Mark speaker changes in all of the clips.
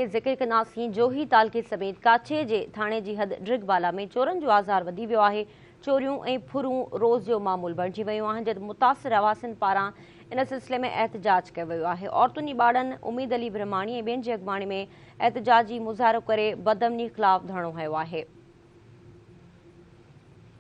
Speaker 1: ज़िक्र कंदासीं जोही तालके समेत काछे जे थाणे जी हद ड्रिगबाला में चोरनि जो आज़ार वधी वियो आहे। चोरियूं ऐं फुरूं रोज़ जो मामूल बणिजी वियूं आहिनि, जॾहिं मुतासिर आवासियुनि पारां इन सिलसिले में एहतजाज कयो वियो आहे। औरतुनि ॿारनि उमीद अली ब्रह्माणी ऐं ॿियनि जी अॻुवाणी में एहतजाजी मुज़ाहिरो करे बदअमनी ख़िलाफ़ धरणो हयो आहे।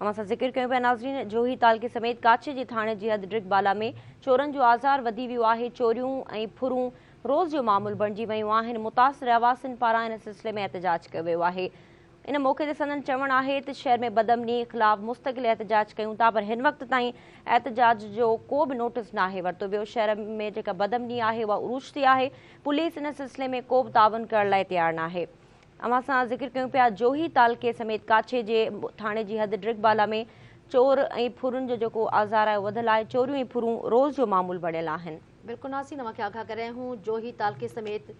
Speaker 1: असां ज़िक्र कयूं पिया नाज़रीन, जोही तालके समेत काछे जे थाणे जी हद ड्रिगबाला में चोरनि जो आज़ार वधी वियो आहे। चोरियूं ऐं फुरूं रोज़ जो मामूल बणिजी वियूं आहिनि। मुतासिर आवासियुनि पारां इन सिलसिले में एहतजाज कयो वियो आहे। इन मौक़े ते संदन चवणु आहे त शहर में बदअमनी ख़िलाफ़ मुस्तक़िल एहतजाज कयूं था, पर हिन वक़्त ताईं एहतजाज जो को बि नोटिस नाहे वरितो वियो। शहर में जेका बदअमनी आहे उहा उरूज थी आहे। पुलिस इन सिलसिले में को बि तावन करण लाइ तयारु नाहे। असां ज़िक्र कयूं पिया जोही तालके समेत काछे जे थाणे जी हद ड्रिगबाला में चोर ऐं फुरुनि जो जेको आज़ार आहे वधियलु आहे। चोरियूं ऐं फुरूं रोज़ जो मामूल बणियल आहिनि।
Speaker 2: बिल्कुलु नासीन मूंखे आगाह करे रहिया हूं जोही तालके समेत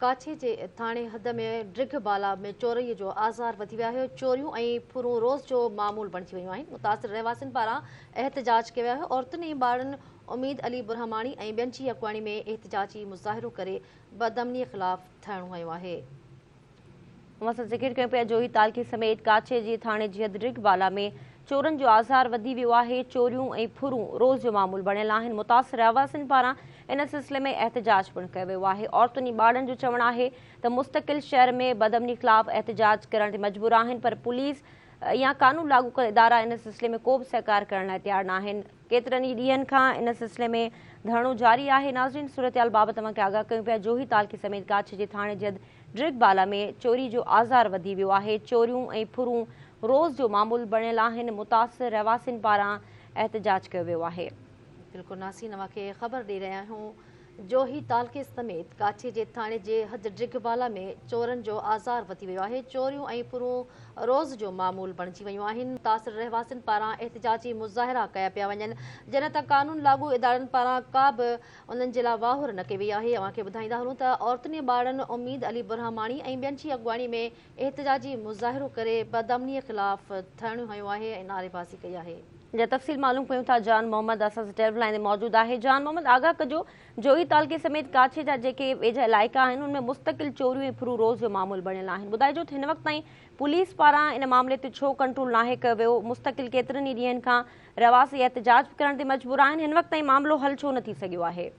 Speaker 2: काछे जे थाणे हद में ड्रिगबाला में चोरीअ जो आज़ार वधी वियो आहे। चोरियूं ऐं फुरूं रोज़ जो मामूल बणिजी वियूं आहिनि। मुतासिर रहवासियुनि पारां एहतजाज कयो वियो आहे। औरतुनि ऐं ॿारनि उमीद अली बुरहमानी ऐं ॿियनि जी अॻुवाणी में एहतजाजी मुज़ाहिरो करे बदअमनी ख़िलाफ़ थियणो वियो आहे।
Speaker 1: असां ज़िक्र कयूं पिया जोही तालके समेत काछे जी थाणे जी हद ड्रिगबाला में चोरनि जो आज़ार वधी वियो आहे। चोरियूं ऐं फुरूं रोज़ जो मामूल बणियल आहिनि। मुतासिर आवासियुनि पारां इन सिलसिले में एहतजाज पिणु कयो वियो आहे। औरतुनि ॿारनि जो चवणु आहे त मुस्तक़िल शहर में बदअमनी ख़िलाफ़ एहतजाज करण ते मजबूर आहिनि, पर पुलिस या कानून लागू कंदड़ इदारा इन सिलसिले में को बि सहकार करण लाइ तयारु न आहिनि। केतिरनि ई ॾींहंनि खां इन सिलसिले में धरणो जारी आहे। नाज़रीन, सूरतहाल बाबति तव्हांखे आगाह कयूं पिया। जोही तालके समेत काछे जे थाणे जी हद ड्रिगबाला में चोरी जो आज़ार वधी वियो आहे। चोरियूं ऐं फुरूं रोज़ जो मामूल बणियल आहिनि। मुतासिर रहवासियुनि पारां एहतजाज कयो वियो आहे।
Speaker 2: बिल्कुलु नासीन मूंखे ख़बर ॾेई रहिया आहियूं जोही तालके समेत काछे जे थाणे जे हद ड्रिगबाला में चोरनि जो आज़ार वधी वियो आहे। चोरियूं ऐं फुरूं रोज़ जो मामूल बणिजी वियूं आहिनि। मुतासिर रहवासियुनि पारां एहतजाजी मुज़ाहिरा कया पिया वञनि, जॾहिं त कानून लागू इदारनि पारां का बि उन्हनि जे लाइ वाहुर न कई वई आहे। अव्हांखे ॿुधाईंदा हलूं त औरतुनि ॿारनि उमीद अली बुरहमानी ऐं ॿियनि जी अॻुवाणी में एहतजाजी मुज़ाहिरो करे बदअमनीअ ख़िलाफ़ थियणो वियो आहे ऐं नारेबाज़ी कई आहे।
Speaker 1: जा तफ़सील मालूम कयूं था जान मोहम्मद असां सां टेलीफोन लाइन ते मौजूदु आहे। जान मोहम्मद, आगाह कजो जोही तालके समेत काछे जा जेके वेझा इलाइक़ा आहिनि उनमें मुस्तक़िल चोरियूं ऐं फुरूं रोज़ जो मामूल बणियल आहिनि। ॿुधाइजो त हिन वक़्त ताईं पुलिस पारां इन मामले ते छो कंट्रोल नाहे कयो वियो? मुस्तक़िल केतिरनि ई ॾींहंनि खां रहवासी एहतजाज करण ते मजबूर आहिनि, हिन वक़्त ताईं मामिलो हल छो न थी सघियो आहे?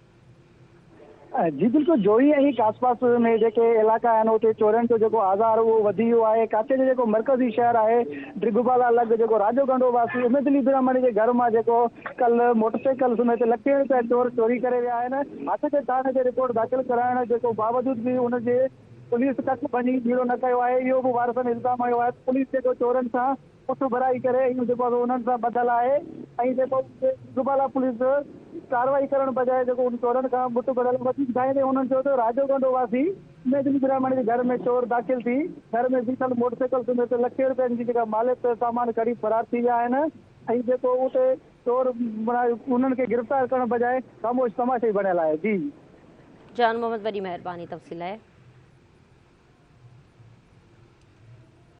Speaker 3: जी बिल्कुलु, जोही ऐं आसपास में जेके इलाइक़ा आहिनि उते चोरनि जो जेको आज़ार उहो वधी वियो आहे। काछे जो जेको मर्कज़ी शहर आहे ड्रिगबाला अलॻि जेको राजो गंडो वासी उमीद अली बुरहमानी जे घर मां जेको कल्ह मोटरसाइकिल समेत लखे रुपया चोर चोरी करे विया आहिनि। हथ ते थाणे ते रिपोर्ट दाख़िल कराइण जेको बावजूद बि उनजे पुलिस कच्छ वञी बीड़ो न कयो आहे। इहो बि वारसनि इल्ज़ाम हयो आहे। पुलिस जेको चोरनि सां पुठ भराई करे इहो जेको उन्हनि सां ॿधल आहे ऐं जेको ड्रिगबाला पुलिस कार्रवाई करण बजाए जेको उन चोरनि खां मुठ भरियल वधीक ॿुधाईंदे उन्हनि चयो त राजो गंडो वासी उमेद अली बुरहमानी जे घर में चोर दाख़िल थी घर में बीठल मोटरसाइकिल समेत लखे रुपयनि जी जेका मालिक सामान खणी फरार थी विया आहिनि ऐं जेको उते चोर उन्हनि खे गिरफ़्तार करण बजाए ख़ामोश तमाशे बणियल आहे। जी
Speaker 1: जान मोहम्मद, वॾी महिरबानी तफ़सील आहे।